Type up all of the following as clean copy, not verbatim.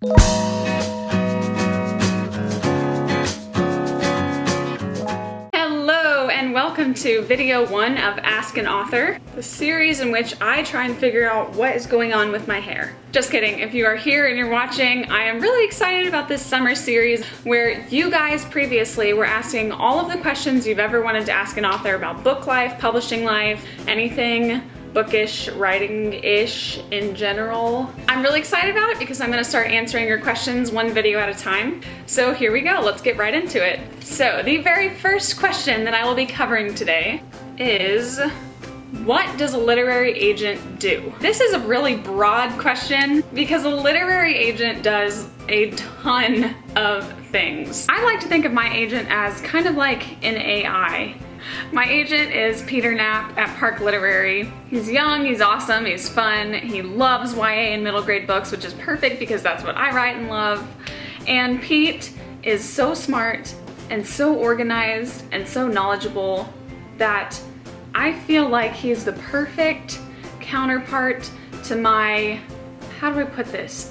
Hello and welcome to video 1 of Ask an Author, the series in which I try and figure out what is going on with my hair. Just kidding, if you are here and you're watching, I am really excited about this summer series where you guys previously were asking all of the questions you've ever wanted to ask an author about book life, publishing life, anything bookish, writing-ish in general. I'm really excited about it because I'm gonna start answering your questions one video at a time. So here we go, let's get right into it. So the very first question that I will be covering today is, what does a literary agent do? This is a really broad question because a literary agent does a ton of things. I like to think of my agent as kind of like an AI. My agent is Peter Knapp at Park Literary. He's young, he's awesome, he's fun, he loves YA and middle grade books, which is perfect because that's what I write and love. And Pete is so smart and so organized and so knowledgeable that I feel like he's the perfect counterpart to my, how do I put this?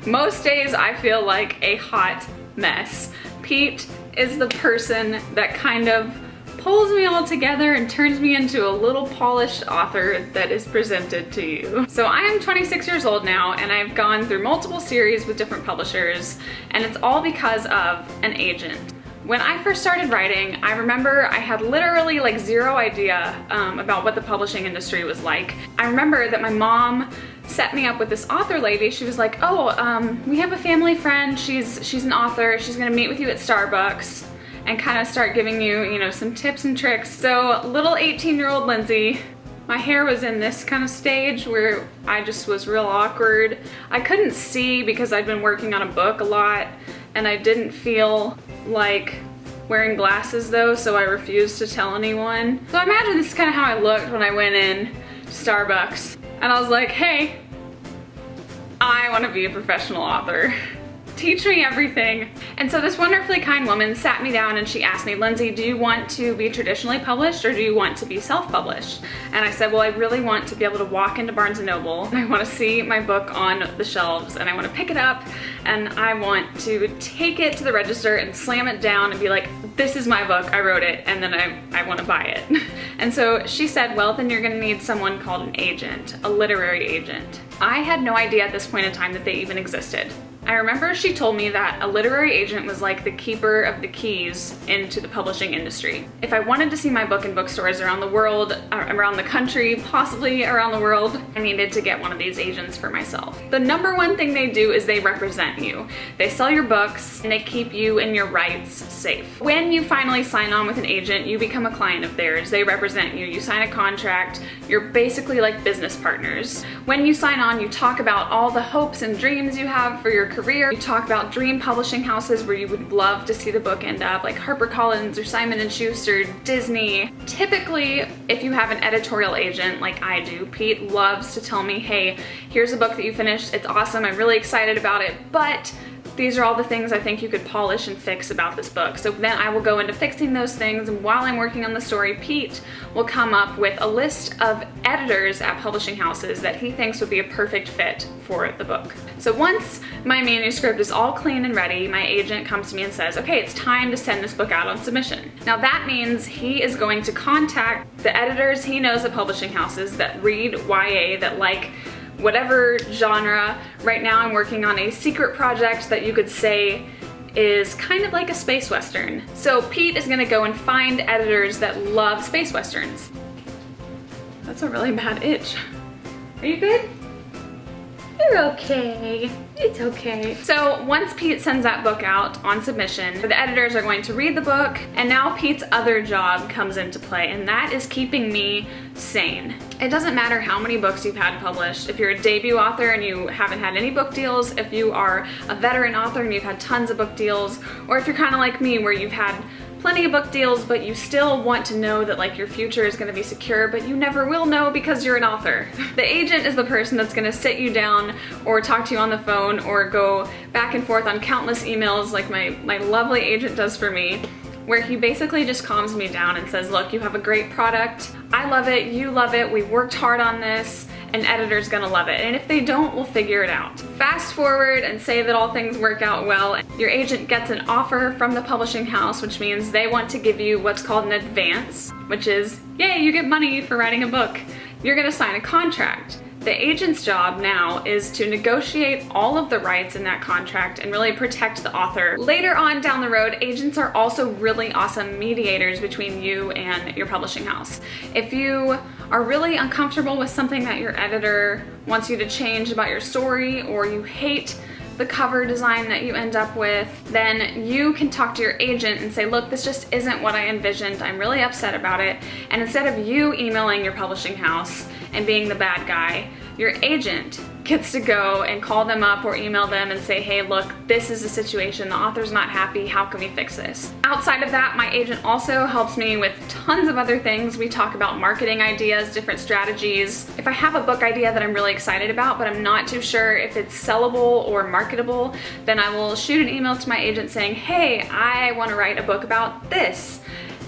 Most days I feel like a hot mess. Pete is the person that kind of pulls me all together and turns me into a little polished author that is presented to you. So I am 26 years old now and I've gone through multiple series with different publishers, and it's all because of an agent. When I first started writing, I remember I had literally like zero idea about what the publishing industry was like. I remember that my mom set me up with this author lady. She was like, oh, we have a family friend, she's an author, she's gonna meet with you at Starbucks and kind of start giving you, some tips and tricks. So little 18-year-old Lindsay, my hair was in this kind of stage where I just was real awkward. I couldn't see because I'd been working on a book a lot and I didn't feel like wearing glasses though, so I refused to tell anyone. So I imagine this is kind of how I looked when I went in to Starbucks and I was like, hey, I want to be a professional author. Teach me everything. And so this wonderfully kind woman sat me down and she asked me, Lindsay, do you want to be traditionally published or do you want to be self-published? And I said, well, I really want to be able to walk into Barnes & Noble and I want to see my book on the shelves and I want to pick it up and I want to take it to the register and slam it down and be like, this is my book, I wrote it, and then I want to buy it. And so she said, well, then you're going to need someone called an agent, a literary agent. I had no idea at this point in time that they even existed. I remember she told me that a literary agent was like the keeper of the keys into the publishing industry. If I wanted to see my book in bookstores around the world, around the country, possibly around the world, I needed to get one of these agents for myself. The number one thing they do is they represent you. They sell your books and they keep you and your rights safe. When you finally sign on with an agent, you become a client of theirs. They represent you. You sign a contract. You're basically like business partners. When you sign on, you talk about all the hopes and dreams you have for your career. You talk about dream publishing houses where you would love to see the book end up, like HarperCollins or Simon & Schuster, Disney. Typically, if you have an editorial agent like I do, Pete loves to tell me, hey, here's a book that you finished, it's awesome, I'm really excited about it, but these are all the things I think you could polish and fix about this book. So then I will go into fixing those things, and while I'm working on the story, Pete will come up with a list of editors at publishing houses that he thinks would be a perfect fit for the book. So once my manuscript is all clean and ready, my agent comes to me and says, okay, it's time to send this book out on submission. Now that means he is going to contact the editors he knows at publishing houses that read YA, that like whatever genre. Right now I'm working on a secret project that you could say is kind of like a space western. So Pete is gonna go and find editors that love space westerns. That's a really bad itch. Are you good? You're okay. It's okay. So once Pete sends that book out on submission, the editors are going to read the book, and now Pete's other job comes into play, and that is keeping me sane. It doesn't matter how many books you've had published. If you're a debut author and you haven't had any book deals, if you are a veteran author and you've had tons of book deals, or if you're kind of like me where you've had plenty of book deals, but you still want to know that like your future is gonna be secure, but you never will know because you're an author. The agent is the person that's gonna sit you down or talk to you on the phone or go back and forth on countless emails like my lovely agent does for me, where he basically just calms me down and says, look, you have a great product. I love it, you love it, we worked hard on this, an editor's gonna love it. And if they don't, we'll figure it out. Fast forward and say that all things work out well. Your agent gets an offer from the publishing house, which means they want to give you what's called an advance, which is, yay, you get money for writing a book. You're gonna sign a contract. The agent's job now is to negotiate all of the rights in that contract and really protect the author. Later on down the road, agents are also really awesome mediators between you and your publishing house. If you are really uncomfortable with something that your editor wants you to change about your story, or you hate the cover design that you end up with, then you can talk to your agent and say, look, this just isn't what I envisioned. I'm really upset about it. And instead of you emailing your publishing house and being the bad guy, your agent gets to go and call them up or email them and say, hey, look, this is the situation. The author's not happy. How can we fix this? Outside of that, my agent also helps me with tons of other things. We talk about marketing ideas, different strategies. If I have a book idea that I'm really excited about, but I'm not too sure if it's sellable or marketable, then I will shoot an email to my agent saying, hey, I want to write a book about this.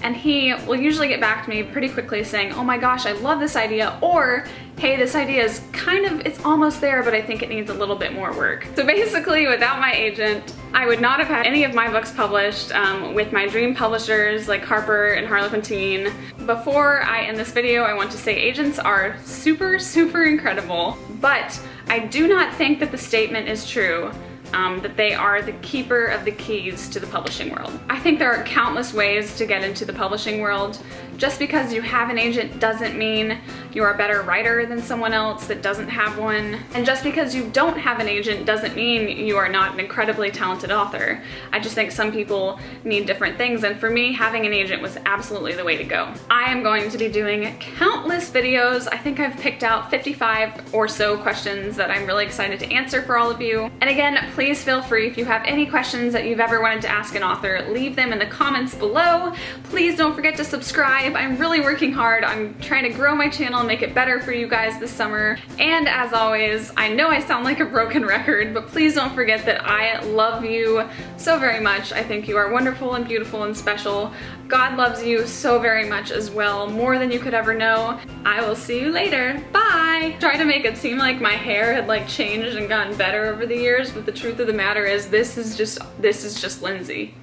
And he will usually get back to me pretty quickly saying, oh my gosh, I love this idea, or hey, this idea is it's almost there, but I think it needs a little bit more work. So basically, without my agent, I would not have had any of my books published with my dream publishers like Harper and Harlequin Teen. Before I end this video, I want to say agents are super, super incredible, but I do not think that the statement is true. That they are the keeper of the keys to the publishing world. I think there are countless ways to get into the publishing world. Just because you have an agent doesn't mean you're a better writer than someone else that doesn't have one. And just because you don't have an agent doesn't mean you are not an incredibly talented author. I just think some people need different things, and for me, having an agent was absolutely the way to go. I am going to be doing countless videos. I think I've picked out 55 or so questions that I'm really excited to answer for all of you. And again, please feel free, if you have any questions that you've ever wanted to ask an author, leave them in the comments below. Please don't forget to subscribe. I'm really working hard. I'm trying to grow my channel and make it better for you guys this summer. And as always, I know I sound like a broken record, but please don't forget that I love you so very much. I think you are wonderful and beautiful and special. God loves you so very much as well, more than you could ever know. I will see you later. Bye! Try to make it seem like my hair had like changed and gotten better over the years, but the truth of the matter is this is just Lindsay.